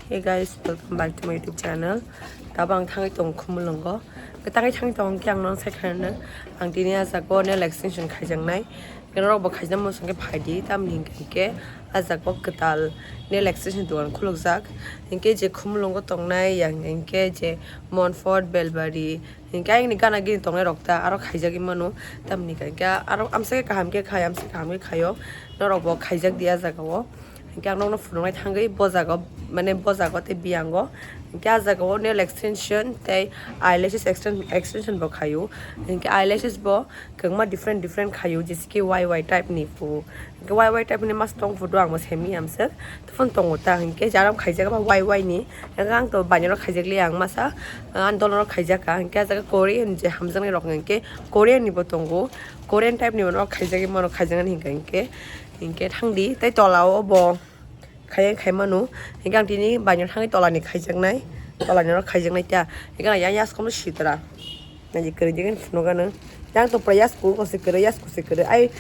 Hey guys, welcome back to my YouTube channel. Tabang thang itong kumulong ko. Katang thang itong kyang nong second na. Ang tinia sa ko na extension kajang nai. Kaya ro ba kajang mo sungke phadi tam ning ke azak ko katal ne extension tuan khulok zak. Inke je kumulong ko tong nai yang inke je Montfort Belbari. Inke ang ni gana gin tong nai rokta aro kajag imano tam ni ka aro amse ka ham ke khayam se kam ke khayo. No ro ba kajag dia zakawo. Kaya nung nafunong ay tanggay bozago, mane bozago te biango. Kaya zago nail extension te eyelashes extension bo kayo. Kaya eyelashes bo kung ma different kayo jisi ki YY type ni po. Kaya YY type ni mas tong foto ang mas hemi amser. Tufon tong utang kaya jaram kaya ba YY ni. Kaya ang to banyo kaya liang masa andol kaya ka. Kaya zago Korean je hamzang ni rokeng ke Korean ni bo tonggo. Korean type ni bo kaya mo kaya ng hingkeng ke thangdi tay tolao bo khai manu hinggang tini banyak hangi tolani khaijangnai tolani ro khaijangnai ta hinggang ya yas kom sitra na ji kere jigen funogana yang to prayas ko se kere ai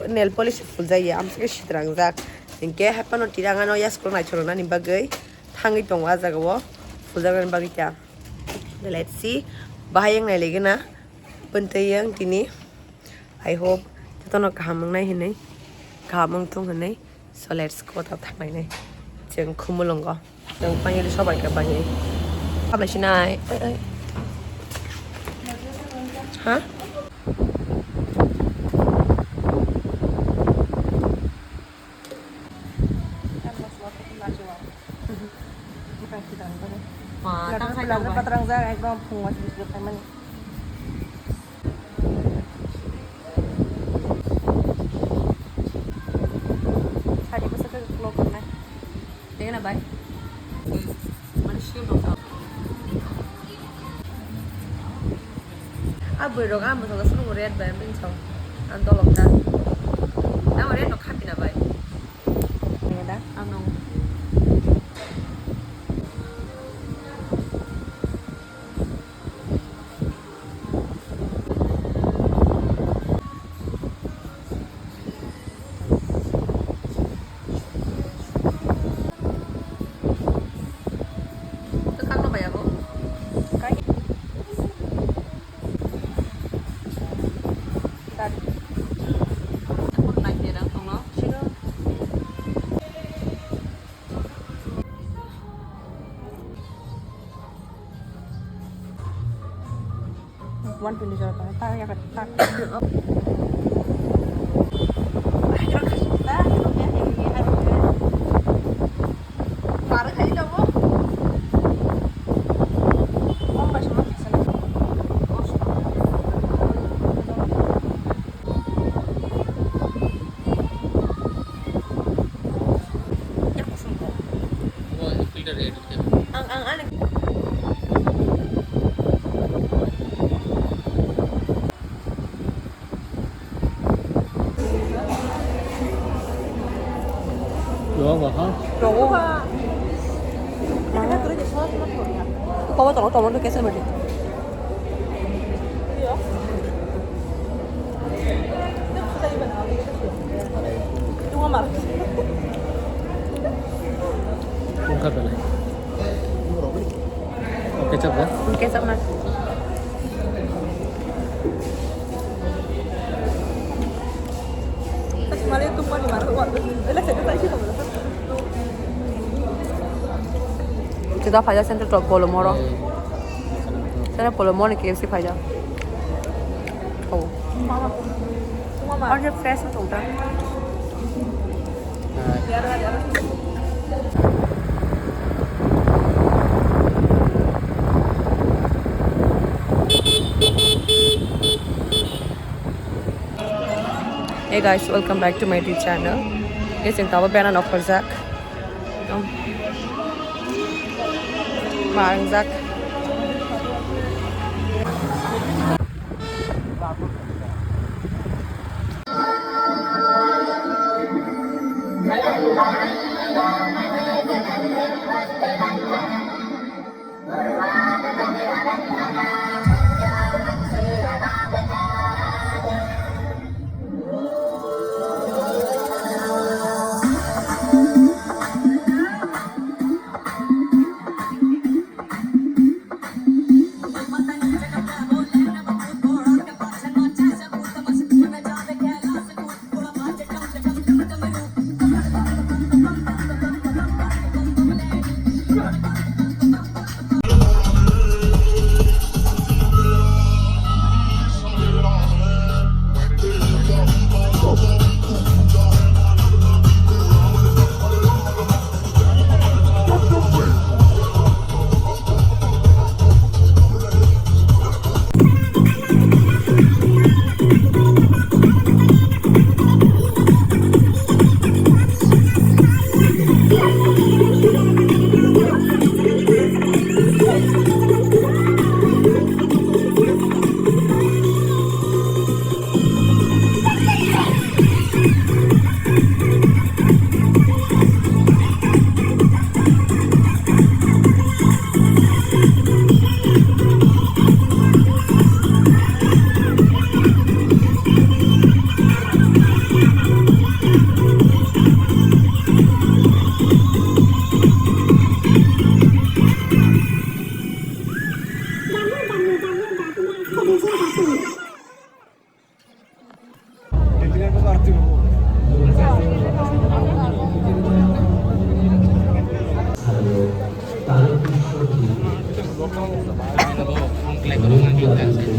nail polish full jai am se sitrang jak hingke hapano tirangano yas ko nai chorona ni bagai thangi tong wa jagawo full jagan bagi ta let's see bahayang nai legena pentayang tini I hope tono kahamang nai hinai 가망 통하네. So let's go 다 타마이네. 지금 구물런 거. 영 방에를 쳐볼까 방에. 가만히나. 하? Wah, tang khai đâu vậy? Tang ra ai có phùng mà được cái mình. Tengah nak baik. Manusia dong. Abu dong abu kalau semua red baik mencong. Antol lokta. Nama red nok happy nak baik. Ini dah. Anong. One pin juga kan, tak ya tak. Marah kali dah mo. Oh macam mana sana? Ya kusum ko. Oh filter edit. Ang ano? Yoga. Mana kerja soal apa ya? Kau tahu tahu tu कैसे बैठे? Cuma mar. Kau kata lah. Kecap kan? Kecap mas. Malah tu pun marah waktu. Elah saya tak sih kamu. Kita fajar center top Polomoro. Center Polomoro KFC fajar. Oh. और जब fresh हो तो Hey guys, welcome back to my YouTube channel. Guys, yung tawa pera na offer Zak. Parang Zak. Thank you.